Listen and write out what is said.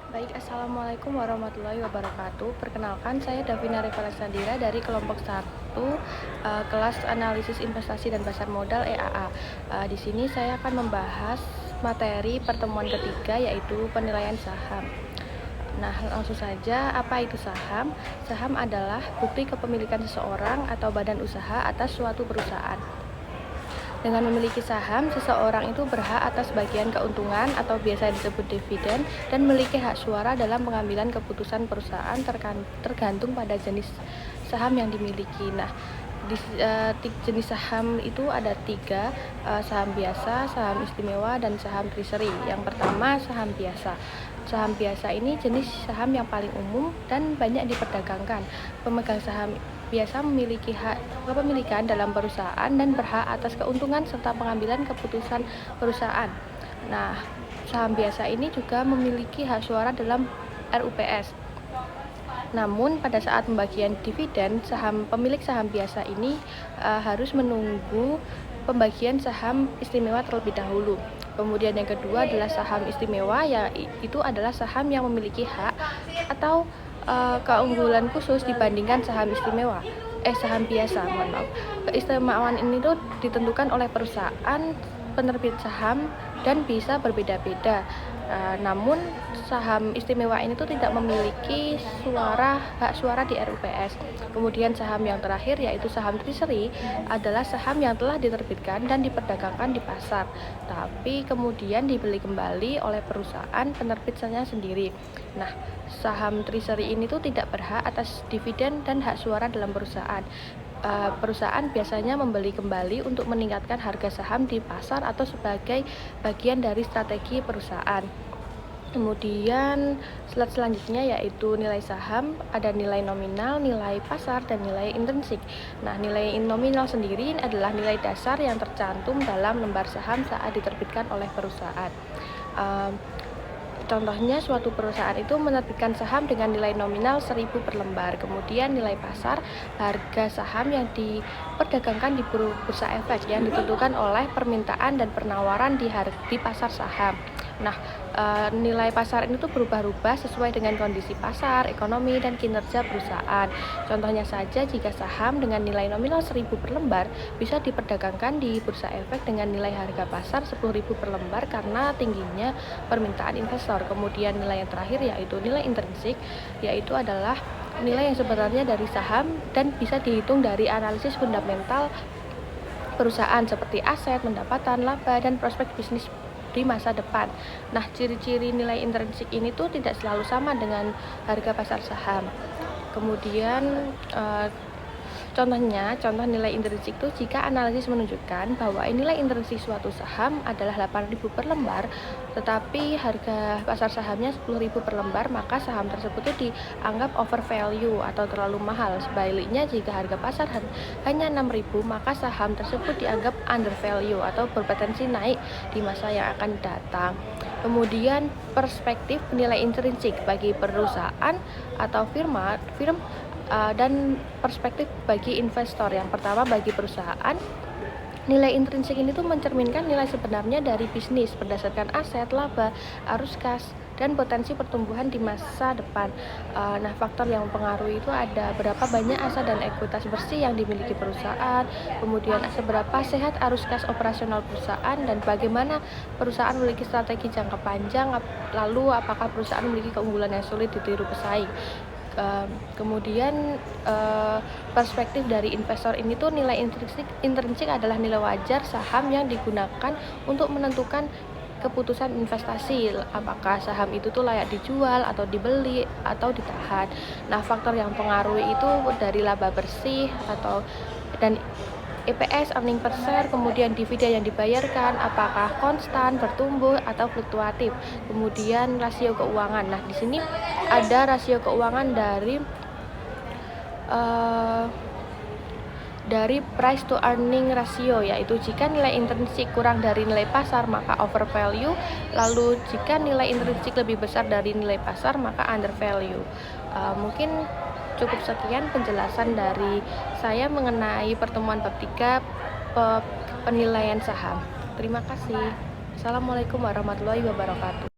Baik, Assalamualaikum warahmatullahi wabarakatuh. Perkenalkan, saya Davina Revalasandira dari kelompok 1, kelas analisis investasi dan pasar modal EAA. Di sini saya akan membahas materi pertemuan ketiga, yaitu penilaian saham. Nah, langsung saja, apa itu saham? Saham adalah bukti kepemilikan seseorang atau badan usaha atas suatu perusahaan. Dengan memiliki saham, seseorang itu berhak atas bagian keuntungan atau biasa disebut dividen dan memiliki hak suara dalam pengambilan keputusan perusahaan tergantung pada jenis saham yang dimiliki. Nah, jenis saham itu ada tiga, saham biasa, saham istimewa, dan saham treasury. Yang pertama, saham biasa. Saham biasa ini jenis saham yang paling umum dan banyak diperdagangkan. Pemegang saham biasa memiliki hak kepemilikan dalam perusahaan dan berhak atas keuntungan serta pengambilan keputusan perusahaan. Nah, saham biasa ini juga memiliki hak suara dalam RUPS. Namun pada saat pembagian dividen, pemilik saham biasa ini harus menunggu pembagian saham istimewa terlebih dahulu. Kemudian yang kedua adalah saham istimewa, yaitu adalah saham yang memiliki hak atau keunggulan khusus dibandingkan saham biasa, mohon maaf. Keistimewaan ini tuh ditentukan oleh perusahaan penerbit saham dan bisa berbeda-beda. Namun saham istimewa ini tuh tidak memiliki hak suara di RUPS. Kemudian saham yang terakhir, yaitu saham treasury, adalah saham yang telah diterbitkan dan diperdagangkan di pasar, tapi kemudian dibeli kembali oleh perusahaan penerbitnya sendiri. Nah, saham treasury ini tuh tidak berhak atas dividen dan hak suara dalam perusahaan. Perusahaan biasanya membeli kembali untuk meningkatkan harga saham di pasar atau sebagai bagian dari strategi perusahaan. Kemudian slide selanjutnya yaitu nilai saham, ada nilai nominal, nilai pasar, dan nilai intrinsik. Nah, nilai nominal sendiri adalah nilai dasar yang tercantum dalam lembar saham saat diterbitkan oleh perusahaan. Contohnya, suatu perusahaan itu menerbitkan saham dengan nilai nominal 1.000 per lembar. Kemudian nilai pasar, harga saham yang diperdagangkan di bursa efek yang ditentukan oleh permintaan dan penawaran di pasar saham. Nah, nilai pasar ini tuh berubah-ubah sesuai dengan kondisi pasar, ekonomi, dan kinerja perusahaan. Contohnya saja, jika saham dengan nilai nominal 1.000 per lembar bisa diperdagangkan di bursa efek dengan nilai harga pasar 10.000 per lembar karena tingginya permintaan investor. Kemudian nilai yang terakhir yaitu nilai intrinsik, yaitu adalah nilai yang sebenarnya dari saham dan bisa dihitung dari analisis fundamental perusahaan seperti aset, pendapatan, laba, dan prospek bisnis di masa depan. Nah, ciri-ciri nilai intrinsik ini tuh tidak selalu sama dengan harga pasar saham. Kemudian contoh nilai intrinsik itu jika analisis menunjukkan bahwa nilai intrinsik suatu saham adalah 8.000 per lembar, tetapi harga pasar sahamnya 10.000 per lembar, maka saham tersebut itu dianggap overvalue atau terlalu mahal. Sebaliknya, jika harga pasar hanya 6.000, maka saham tersebut dianggap undervalue atau berpotensi naik di masa yang akan datang. Kemudian perspektif nilai intrinsik bagi perusahaan atau firm dan perspektif bagi investor. Yang pertama, bagi perusahaan, nilai intrinsik ini tuh mencerminkan nilai sebenarnya dari bisnis berdasarkan aset, laba, arus kas, dan potensi pertumbuhan di masa depan. Nah, faktor yang mempengaruhi itu ada berapa banyak aset dan ekuitas bersih yang dimiliki perusahaan, kemudian seberapa sehat arus kas operasional perusahaan, dan bagaimana perusahaan memiliki strategi jangka panjang, lalu apakah perusahaan memiliki keunggulan yang sulit ditiru pesaing. Kemudian perspektif dari investor ini tuh nilai intrinsik adalah nilai wajar saham yang digunakan untuk menentukan keputusan investasi, apakah saham itu tuh layak dijual atau dibeli atau ditahan. Nah, faktor yang mempengaruhi itu dari laba bersih dan EPS, earning per share, kemudian dividen yang dibayarkan, apakah konstan, bertumbuh, atau fluktuatif. Kemudian rasio keuangan. Nah, di sini ada rasio keuangan dari price to earning ratio, yaitu jika nilai intrinsik kurang dari nilai pasar maka overvalue, lalu jika nilai intrinsik lebih besar dari nilai pasar maka undervalue. Mungkin cukup sekian penjelasan dari saya mengenai pertemuan bab 3 penilaian saham. Terima kasih. Assalamualaikum warahmatullahi wabarakatuh.